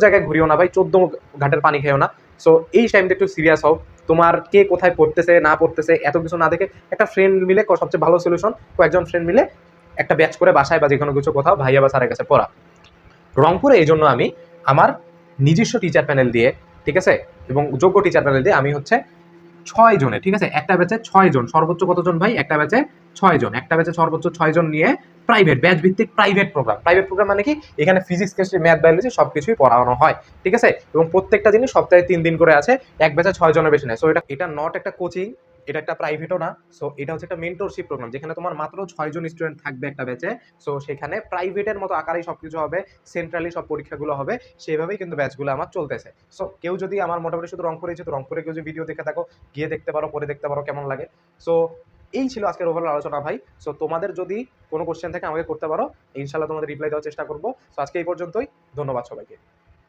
জায়গায় ঘুরিও না ভাই, 14 ঘাটের পানি খেও না। সো এই টাইমটা একটু সিরিয়াস হও। তোমার কে কোথায় পড়তেছে না পড়তেছে এত কিছু না দেখে একটা ফ্রেন্ড মিলে সবচেয়ে ভালো সলিউশন, কয়েকজন ফ্রেন্ড মিলে একটা ব্যাচ করে বাসায় বা যে কোনো কিছু কোথাও ভাইয়া বা স্যারের কাছে পড়া। রংপুরে এই জন্য আমি আমার নিজস্ব টিচার প্যানেল দিয়ে, ঠিক আছে, এবং যোগ্য টিচার প্যানেল দিয়ে আমি হচ্ছে 6 জনে, ঠিক আছে, একটা ব্যাচে 6 জন, সর্বোচ্চ কতজন ভাই, একটা ব্যাচে 6 জন, একটা ব্যাচে সর্বোচ্চ 6 জন নিয়ে প্রাইভেট ব্যাচ ভিত্তিক প্রাইভেট প্রোগ্রাম মানে কি, এখানে ফিজিক্স কেমিস্ট্রি ম্যাথ বায়োলজি সবকিছুই পড়ানো হয়, ঠিক আছে, এবং প্রত্যেকটা জিনিস সপ্তাহে 3 দিন করে আছে, এক ব্যাচে 6 জনের বেশি নেয়। সো এটা নট একটা কোচিং, এটা একটা প্রাইভেটও না। সো এটা হচ্ছে একটা মেন্টরশিপ প্রোগ্রাম, যেখানে তোমার মাত্র 6 জন স্টুডেন্ট থাকবে একটা ব্যাচে। সো সেখানে প্রাইভেটের মতো আকারেই সবকিছু হবে, সেন্ট্রালি সব পরীক্ষাগুলো হবে, সেভাবেই কিন্তু ব্যাচগুলো আমার চলতেছে। সো কেউ যদি আমার মোটামুটি শুধু রংপুরে যেহেতু রংপুরে কেউ যদি ভিডিও দেখে থাকো, গিয়ে দেখতে পারো, পরে দেখতে পারো কেমন লাগে। সো এই ছিল আজকের ওভারঅল আলোচনা ভাই। সো তোমাদের যদি কোনো কোশ্চেন থাকে আমাকে করতে পারো, ইনশাল্লাহ তোমাদের রিপ্লাই দেওয়ার চেষ্টা করবো। সো আজকে এই পর্যন্তই, ধন্যবাদ সবাইকে।